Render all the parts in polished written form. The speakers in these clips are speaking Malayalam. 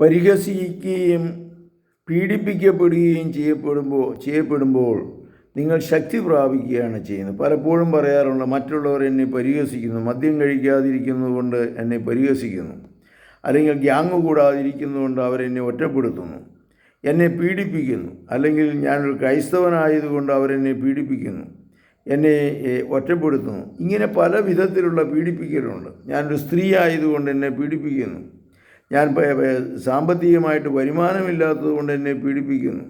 പരിഹസിക്കുകയും പീഡിപ്പിക്കപ്പെടുകയും ചെയ്യപ്പെടുമ്പോൾ നിങ്ങൾ ശക്തി പ്രാപിക്കുകയാണ് ചെയ്യുന്നത്. പലപ്പോഴും പറയാറുണ്ട്, മറ്റുള്ളവർ എന്നെ പരിഹസിക്കുന്നു, മദ്യം കഴിക്കാതിരിക്കുന്നതുകൊണ്ട് എന്നെ പരിഹസിക്കുന്നു, അല്ലെങ്കിൽ ഗ്യാങ് കൂടാതിരിക്കുന്നതുകൊണ്ട് അവരെന്നെ ഒറ്റപ്പെടുത്തുന്നു, എന്നെ പീഡിപ്പിക്കുന്നു, അല്ലെങ്കിൽ ഞാനൊരു ക്രൈസ്തവനായതുകൊണ്ട് അവരെന്നെ പീഡിപ്പിക്കുന്നു, എന്നെ ഒറ്റപ്പെടുത്തുന്നു. ഇങ്ങനെ പല വിധത്തിലുള്ള പീഡിപ്പിക്കലുണ്ട്. ഞാനൊരു സ്ത്രീ ആയതുകൊണ്ട് എന്നെ പീഡിപ്പിക്കുന്നു, ഞാൻ സാമ്പത്തികമായിട്ട് വരുമാനമില്ലാത്തതുകൊണ്ട് എന്നെ പീഡിപ്പിക്കുന്നു,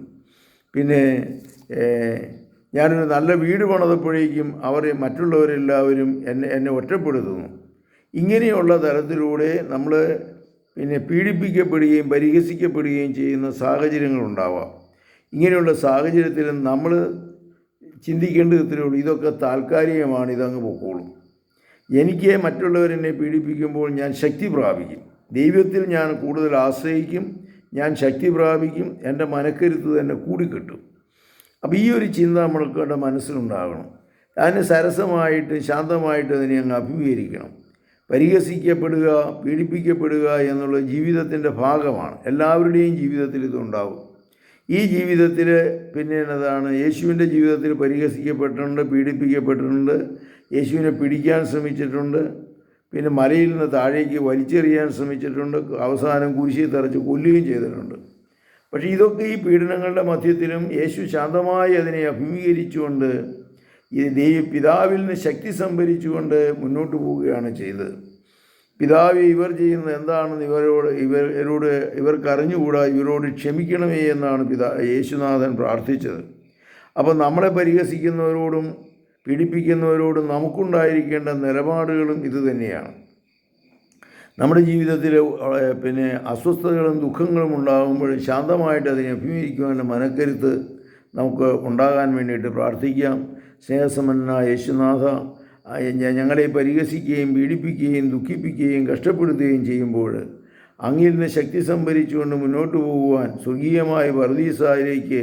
പിന്നെ ഞാനൊരു നല്ല വീട് പണിതപ്പോഴേക്കും മറ്റുള്ളവരെല്ലാവരും എന്നെ ഒറ്റപ്പെടുത്തുന്നു. ഇങ്ങനെയുള്ള തരത്തിലൂടെ നമ്മൾ പീഡിപ്പിക്കപ്പെടുകയും പരിഹസിക്കപ്പെടുകയും ചെയ്യുന്ന സാഹചര്യങ്ങളുണ്ടാവാം. ഇങ്ങനെയുള്ള സാഹചര്യത്തിൽ നമ്മൾ ചിന്തിക്കേണ്ടതിലുള്ളൂ, ഇതൊക്കെ താൽക്കാലികമാണ്, ഇതങ്ങ് പൊക്കോളും. എനിക്ക് മറ്റുള്ളവരെന്നെ പീഡിപ്പിക്കുമ്പോൾ ഞാൻ ശക്തി പ്രാപിക്കും, ദൈവത്തിൽ ഞാൻ കൂടുതൽ ആശ്രയിക്കും, ഞാൻ ശക്തി പ്രാപിക്കും, എൻ്റെ മനക്കരുത്ത് തന്നെ കൂടിക്കിട്ടും. അപ്പോൾ ഈ ഒരു ചിന്ത നമ്മൾക്കുടെ മനസ്സിലുണ്ടാകണം. അതിന് സരസമായിട്ട് ശാന്തമായിട്ട് അതിനെ അങ്ങ് അഭിമുഖീകരിക്കണം. പരിഹസിക്കപ്പെടുക, പീഡിപ്പിക്കപ്പെടുക എന്നുള്ള ജീവിതത്തിൻ്റെ ഭാഗമാണ്. എല്ലാവരുടെയും ജീവിതത്തിൽ ഇതുണ്ടാകും. ഈ ജീവിതത്തിൽ എന്നതാണ്, യേശുവിൻ്റെ ജീവിതത്തിൽ പരിഹസിക്കപ്പെട്ടിട്ടുണ്ട്, പീഡിപ്പിക്കപ്പെട്ടിട്ടുണ്ട്, യേശുവിനെ പിടിക്കാൻ ശ്രമിച്ചിട്ടുണ്ട്, പിന്നെ മലയിൽ നിന്ന് താഴേക്ക് വലിച്ചെറിയാൻ ശ്രമിച്ചിട്ടുണ്ട്, അവസാനം കുരിശിൽ തറച്ച് കൊല്ലുകയും ചെയ്തിട്ടുണ്ട്. പക്ഷേ ഇതൊക്കെ ഈ പീഡനങ്ങളുടെ മധ്യത്തിലും യേശു ശാന്തമായി അതിനെ അഭിമുഖീകരിച്ചുകൊണ്ട് പിതാവിൽ നിന്ന് ശക്തി സംഭരിച്ചുകൊണ്ട് മുന്നോട്ട് പോവുകയാണ് ചെയ്തത്. പിതാവ് ഇവർ ചെയ്യുന്നത് എന്താണെന്ന് ഇവർക്ക് അറിഞ്ഞുകൂടാ, ഇവരോട് ക്ഷമിക്കണമേ എന്നാണ് യേശുനാഥൻ പ്രാർത്ഥിച്ചത്. അപ്പോൾ നമ്മളെ പരിഹസിക്കുന്നവരോടും പീഡിപ്പിക്കുന്നവരോടും നമുക്കുണ്ടായിരിക്കേണ്ട നിലപാടുകളും ഇതുതന്നെയാണ്. നമ്മുടെ ജീവിതത്തിൽ അസ്വസ്ഥതകളും ദുഃഖങ്ങളും ഉണ്ടാകുമ്പോൾ ശാന്തമായിട്ട് അതിനെ അഭിമുഖീകരിക്കുവാനുള്ള മനക്കരുത്ത് നമുക്ക് ഉണ്ടാകാൻ വേണ്ടിയിട്ട് പ്രാർത്ഥിക്കാം. സ്നേഹസമ്പന്നനായ യേശുനാഥ, ഞങ്ങളെ പരിഹസിക്കുകയും പീഡിപ്പിക്കുകയും ദുഃഖിപ്പിക്കുകയും കഷ്ടപ്പെടുത്തുകയും ചെയ്യുമ്പോൾ അങ്ങിൽ നിന്ന് ശക്തി സംഭരിച്ചുകൊണ്ട് മുന്നോട്ട് പോകുവാൻ സ്വർഗീയമായ പർദീസായിലേക്ക്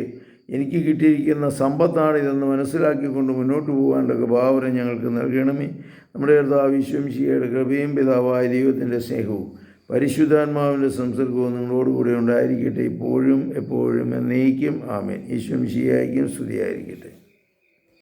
എനിക്ക് കിട്ടിയിരിക്കുന്ന സമ്പത്താണിതെന്ന് മനസ്സിലാക്കിക്കൊണ്ട് മുന്നോട്ട് പോകാനുള്ള കൃപാവരം ഞങ്ങൾക്ക് നൽകണമേ. നമ്മുടെ കർത്താവ് യേശു മിശിഹായുടെ കൃപയും പിതാവായ ദൈവത്തിൻ്റെ സ്നേഹവും പരിശുദ്ധാത്മാവിൻ്റെ സംസർഗവും നിങ്ങളോടുകൂടെ ഉണ്ടായിരിക്കട്ടെ, ഇപ്പോഴും എപ്പോഴും എന്നേക്കും. ആമേൻ. യേശു മിശിഹായ്ക്കും സ്തുതിയായിരിക്കട്ടെ.